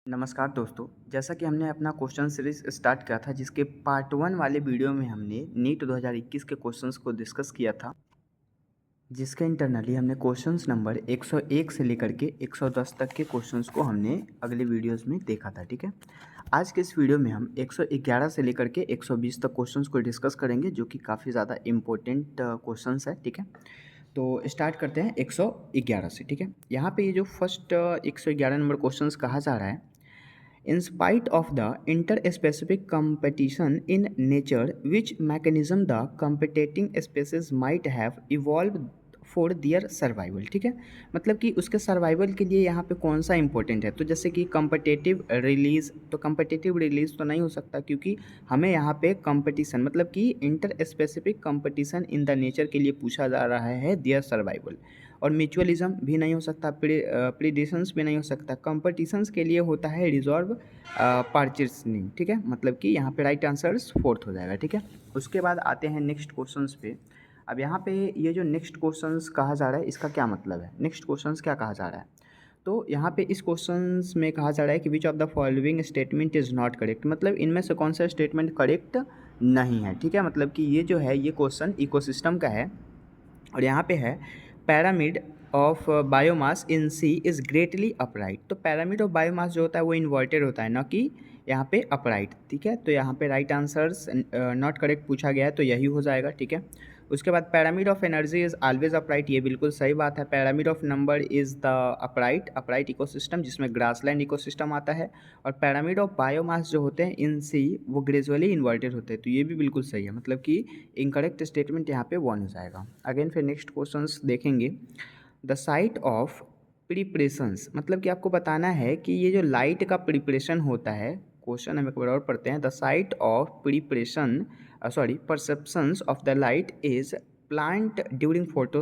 नमस्कार दोस्तों, जैसा कि हमने अपना क्वेश्चन सीरीज स्टार्ट किया था जिसके पार्ट 1 वाले वीडियो में हमने नीट 2021 के क्वेश्चंस को डिस्कस किया था, जिसके इंटरनली हमने क्वेश्चंस नंबर 101 से लेकर के 110 तक के क्वेश्चंस को हमने अगले वीडियोस में देखा था। ठीक है, आज के इस वीडियो में हम 111 से लेकर के 120 तक क्वेश्चंस को डिस्कस करेंगे, जो कि काफ़ी ज़्यादा इम्पोर्टेंट क्वेश्चंस है। ठीक है, तो स्टार्ट करते हैं 111 से। ठीक है, यहाँ पे ये जो फर्स्ट 111 नंबर क्वेश्चंस कहा जा रहा है, in spite of the interspecific competition in nature, which mechanism the competing species might have evolved for their survival। ठीक है, मतलब कि उसके सर्वाइवल के लिए यहाँ पे कौन सा इंपॉर्टेंट है। तो जैसे कि कंपटेटिव रिलीज, तो कंपटेटिव रिलीज तो नहीं हो सकता, क्योंकि हमें यहाँ पे कंपटीशन मतलब कि inter specific competition in the nature के लिए पूछा जा रहा है देयर सर्वाइवल। और म्यूचुअलिज्म भी नहीं हो सकता, प्रीडिशंस भी नहीं हो सकता। कंपटीशंस के लिए होता है रिजॉर्व पार्चेसिंग। ठीक है, मतलब कि यहाँ पे राइट आंसर्स फोर्थ हो जाएगा। ठीक है, उसके बाद आते हैं नेक्स्ट क्वेश्चंस पे। अब यहाँ पे ये जो नेक्स्ट क्वेश्चंस कहा जा रहा है, इसका क्या मतलब है, नेक्स्ट क्वेश्चंस क्या कहा जा रहा है। तो यहाँ पे इस क्वेश्चंस में कहा जा रहा है कि which of the following statement is not correct, मतलब इनमें से कौन सा स्टेटमेंट करेक्ट नहीं है। ठीक है, मतलब कि ये जो है ये क्वेश्चन इकोसिस्टम का है, और यहाँ पे है pyramid of biomass in sea is greatly upright. तो पैरामिड ऑफ बायोमास जो होता है वो इन्वर्टेड होता है, ना कि यहाँ पे अपराइट। ठीक है, तो यहाँ पे राइट आंसर्स नॉट करेक्ट पूछा गया है, तो यही हो जाएगा। ठीक है, उसके बाद pyramid of energy is always upright, ये बिल्कुल सही बात है। Pyramid of number is the upright ecosystem, जिसमें ग्रासलैंड इकोसिस्टम आता है। और पैरामिड ऑफ बायोमास जो होते हैं इन सी वो ग्रेजुअली इन्वर्टेड होते हैं, तो ये भी बिल्कुल सही है, मतलब कि इनकरेक्ट स्टेटमेंट यहाँ पे 1 हो जाएगा। अगेन फिर नेक्स्ट क्वेश्चंस देखेंगे। द साइट ऑफ प्रिपरेशंस, मतलब कि आपको बताना है कि ये जो लाइट का प्रिपरेशन होता है, क्वेश्चन हम एक बार और पढ़ते हैं। The sight of preparation perceptions of the light is plant during photo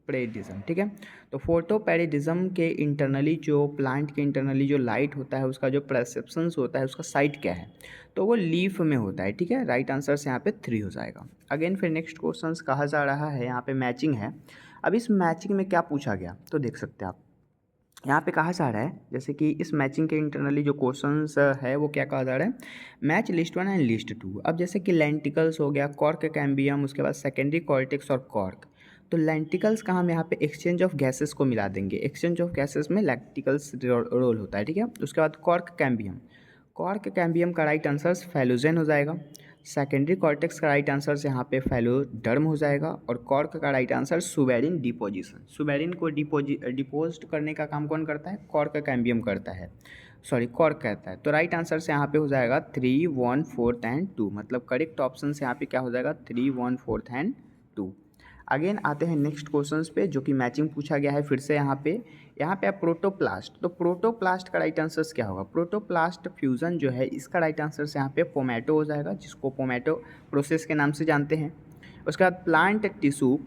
पैरेडिज्म। ठीक है, तो फोटो पैरेडिज्म के इंटरनली जो प्लांट के इंटरनली जो लाइट होता है उसका जो परसेप्शंस होता है उसका साइट क्या है, तो वो लीफ में होता है। ठीक है, राइट आंसर्स यहाँ पे 3 हो जाएगा। अगेन फिर नेक्स्ट क्वेश्चंस कहा जा रहा है, यहाँ पे मैचिंग है। अब इस मैचिंग में क्या पूछा गया तो देख सकते हैं आप, यहाँ पे कहा जा रहा है जैसे कि इस मैचिंग के इंटरनली जो क्वेश्चंस है वो क्या कहा जा रहा है, मैच लिस्ट 1 एंड लिस्ट 2। अब जैसे कि लेंटिकल्स हो गया, कॉर्क कैम्बियम, उसके बाद सेकेंडरी कॉर्टेक्स और कॉर्क। तो लेंटिकल्स का हम यहाँ पे एक्सचेंज ऑफ गैसेस को मिला देंगे, एक्सचेंज ऑफ गैसेस में लैक्टिकल्स रोल होता है। ठीक है, उसके बाद कॉर्क कैम्बियम का राइट आंसर फैलोजेन हो जाएगा। सेकेंडरी कॉर्टेक्स का राइट आंसर यहाँ पे फैलोडर्म हो जाएगा। और कॉर्क का right answer suberin deposition, suberin को डिपोज करने का काम कौन करता है, कॉर्क कैम्बियम करता है, कॉर्क कहता है। तो राइट आंसर से यहाँ पे हो जाएगा 3, 1, 4 एंड 2, मतलब करेक्ट ऑप्शन से यहाँ पे क्या हो जाएगा 3, 1, 4 एंड 2। अगेन आते हैं नेक्स्ट क्वेश्चंस पे, जो कि मैचिंग पूछा गया है फिर से यहाँ पे है प्रोटोप्लास्ट। तो प्रोटोप्लास्ट का राइट आंसर क्या होगा, प्रोटोप्लास्ट फ्यूजन जो है इसका राइट आंसर यहाँ पे पोमैटो हो जाएगा, जिसको पोमैटो प्रोसेस के नाम से जानते हैं। उसके बाद प्लांट टिश्यू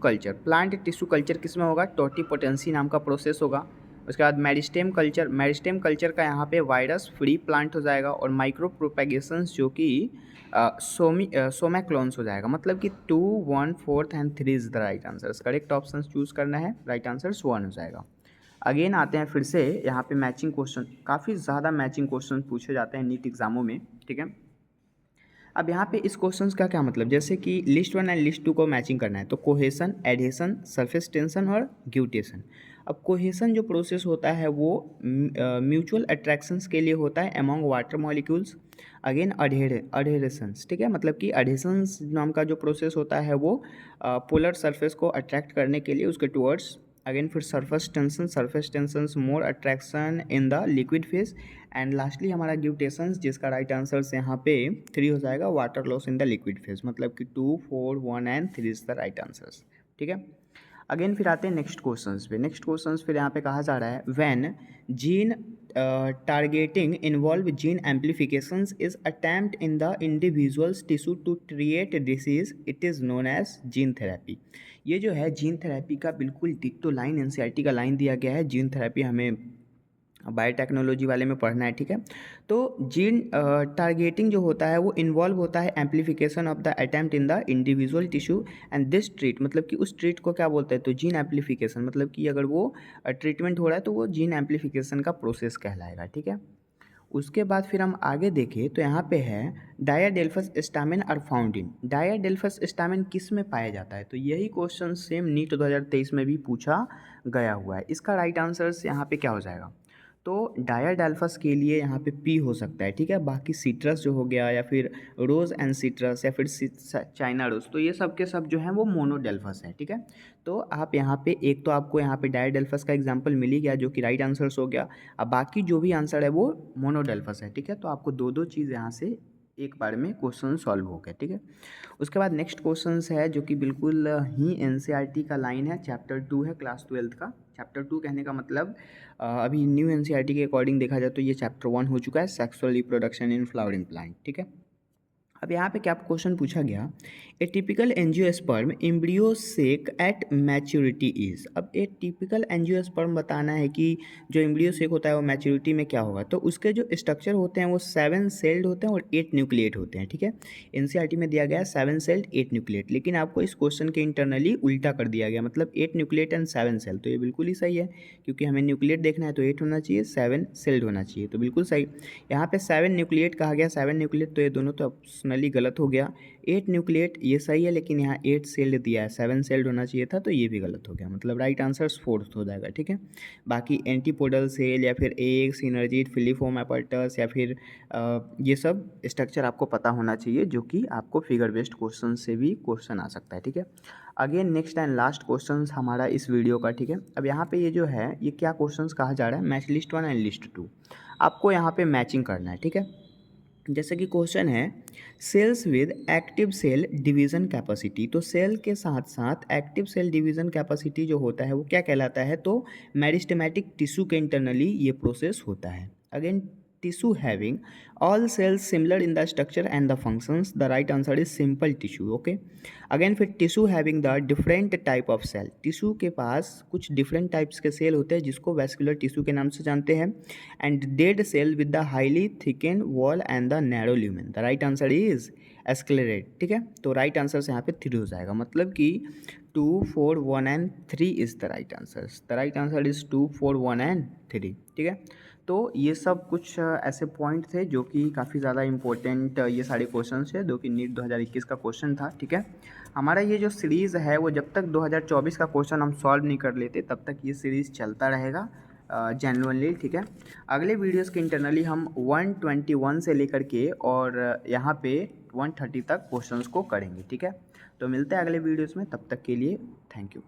कल्चर किस में होगा, टोटिपोटेंसी नाम का प्रोसेस होगा। उसके बाद मेरिस्टेम कल्चर का यहाँ पे वायरस फ्री प्लांट हो जाएगा। और माइक्रो प्रोपेगेशंस जो कि सोमैक्लोन्स हो जाएगा, मतलब कि 2, 1, 4 and 3 is the right answer. Correct option choose करना है, राइट आंसर 1 हो जाएगा। अगेन आते हैं फिर से यहाँ पे मैचिंग क्वेश्चन, काफ़ी ज़्यादा मैचिंग क्वेश्चन पूछे जाते हैं नीट एग्जामों में। ठीक है, अब यहाँ पे इस क्वेश्चन का क्या मतलब, जैसे कि लिस्ट 1 एंड लिस्ट 2 को मैचिंग करना है, तो कोहेसन, एडहेसन, सरफेस टेंशन और ग्यूटेशन। अब कोहेसन जो प्रोसेस होता है वो म्यूचुअल अट्रैक्शंस के लिए होता है अमॉन्ग वाटर मॉलिक्यूल्स। अगेन अडहेरेशंस, ठीक है, मतलब कि अडहेशंस नाम का जो प्रोसेस होता है वो पोलर सरफेस को अट्रैक्ट करने के लिए उसके टुवर्ड्स। अगेन फिर surface tension more attraction in the liquid phase. And lastly हमारा ग्यूटेशंस, जिसका राइट आंसर यहाँ पे 3 हो जाएगा, water loss in the liquid phase, मतलब कि 2, 4, 1 and 3 is the right answers. ठीक है, अगेन फिर आते हैं नेक्स्ट क्वेश्चंस पे। नेक्स्ट क्वेश्चंस फिर यहाँ पे कहा जा रहा है when gene targeting involve gene amplifications is attempt in the individuals tissue to create disease, it is known as gene therapy. ये जो है जीन थेरेपी का बिल्कुल डिट्टो लाइन एनसीईआरटी का लाइन दिया गया है। जीन थेरेपी हमें बायोटेक्नोलॉजी वाले में पढ़ना है। ठीक है, तो जीन टारगेटिंग जो होता है वो इन्वॉल्व होता है amplification of the attempt in the individual tissue and this treat, मतलब कि उस ट्रीट को क्या बोलते हैं, तो जीन एम्प्लीफिकेशन, मतलब कि अगर वो ट्रीटमेंट हो रहा है तो वो जीन एम्प्लीफिकेशन का प्रोसेस कहलाएगा। ठीक है, उसके बाद फिर हम आगे देखें तो यहाँ पे है diadelphous stamen are found in. Diadelphous stamen किस में पाया जाता है? तो यही क्वेश्चन सेम नीट 2023 में भी पूछा गया हुआ है। इसका राइट आंसर यहाँ पे क्या हो जाएगा? तो डायाडेल्फस के लिए यहाँ पे पी हो सकता है, ठीक है। बाकी सिट्रस जो हो गया या फिर रोज़ एंड सिट्रस या फिर चाइना रोज़, तो ये सब के सब जो हैं वो मोनोडेल्फस है, ठीक है। तो आप यहाँ पे एक तो आपको यहाँ पे डायाडेल्फस का एग्जांपल मिल ही गया जो कि राइट आंसर्स हो गया। अब बाकी जो भी आंसर है वो मोनोडेल्फस है, ठीक है। तो आपको दो दो चीज़ यहाँ से एक बार में क्वेश्चन सॉल्व हो गया, ठीक है। उसके बाद नेक्स्ट क्वेश्चन है जो कि बिल्कुल ही एनसीईआरटी का लाइन है, चैप्टर 2 है क्लास 12 का। चैप्टर 2 कहने का मतलब अभी न्यू एनसीईआरटी के अकॉर्डिंग देखा जाए तो ये चैप्टर 1 हो चुका है, sexual reproduction in flowering plant, ठीक है। अब यहाँ पे क्या क्वेश्चन पूछा गया, ए typical angiosperm embryo sac at maturity is. अब एक टिपिकल एंजियोस्पर्म बताना है कि जो एम्ब्रियो सेक होता है वो मैच्योरिटी में क्या होगा। तो उसके जो स्ट्रक्चर होते हैं वो 7 सेल्ड होते हैं और 8 न्यूक्लिएट होते हैं, ठीक है। एनसीईआरटी में दिया गया है 7 सेल्ड 8 न्यूक्लिएट, लेकिन आपको इस क्वेश्चन के इंटरनली उल्टा कर दिया गया, मतलब 8 न्यूक्लिएट एंड 7 सेल। तो ये बिल्कुल ही सही है क्योंकि हमें न्यूक्लिएट देखना है तो 8 होना चाहिए, 7 सेल्ड होना चाहिए, तो बिल्कुल सही। यहाँ पे 7 न्यूक्लिएट कहा गया, 7 न्यूक्लिएट, तो ये दोनों तो ऑप्शनली गलत हो गया। 8 न्यूक्लिएट ये सही है, लेकिन यहाँ 8 सेल्ड दिया है, 7 सेल्ड होना चाहिए था, तो ये भी गलत हो गया, मतलब राइट आंसर फोर्थ हो जाएगा, ठीक है। बाकी एंटीपोडल सेल या फिर एग सिनर्जिड फिलीफोम एपर्टस या फिर ये सब स्ट्रक्चर आपको पता होना चाहिए, जो कि आपको फिगर बेस्ड क्वेश्चन से भी क्वेश्चन आ सकता है, ठीक है। Again next and last question हमारा इस वीडियो का, ठीक है। अब यहाँ पे ये जो है ये क्या क्वेश्चन कहा जा रहा है, मैच लिस्ट 1 एंड लिस्ट 2। आपको यहाँ पे मैचिंग करना है, ठीक है। जैसे कि क्वेश्चन है cells with active cell division capacity, तो सेल के साथ साथ एक्टिव सेल डिवीज़न कैपेसिटी जो होता है वो क्या कहलाता है? तो मेरिस्टेमेटिक टिश्यू के इंटरनली ये प्रोसेस होता है। Again tissue having all cells similar in the structure and the functions, the right answer is simple tissue, okay. Again फिर tissue having the different type of cell, tissue के पास कुछ different types के cell होते हैं जिसको vascular tissue के नाम से जानते हैं। And dead cell with the highly thicken wall and the narrow lumen, the right answer is sclereid, ठीक है। तो राइट आंसर यहाँ पे 3 हो जाएगा, मतलब कि 2, 4, 1 and 3 is the right answer. The right answer is 2, 4, 1 and 3, ठीक है। तो ये सब कुछ ऐसे पॉइंट थे जो कि काफ़ी ज़्यादा इंपॉर्टेंट ये सारे क्वेश्चन है जो कि नीट 2021 का क्वेश्चन था, ठीक है। हमारा ये जो सीरीज़ है वो जब तक 2024 का क्वेश्चन हम सॉल्व नहीं कर लेते तब तक ये सीरीज़ चलता रहेगा जेन्युइनली, ठीक है। अगले वीडियोस के इंटरनली हम 121 से लेकर के और यहाँ पे 130 तक क्वेश्चंस को करेंगे, ठीक है। तो मिलते हैं अगले वीडियोस में, तब तक के लिए थैंक यू।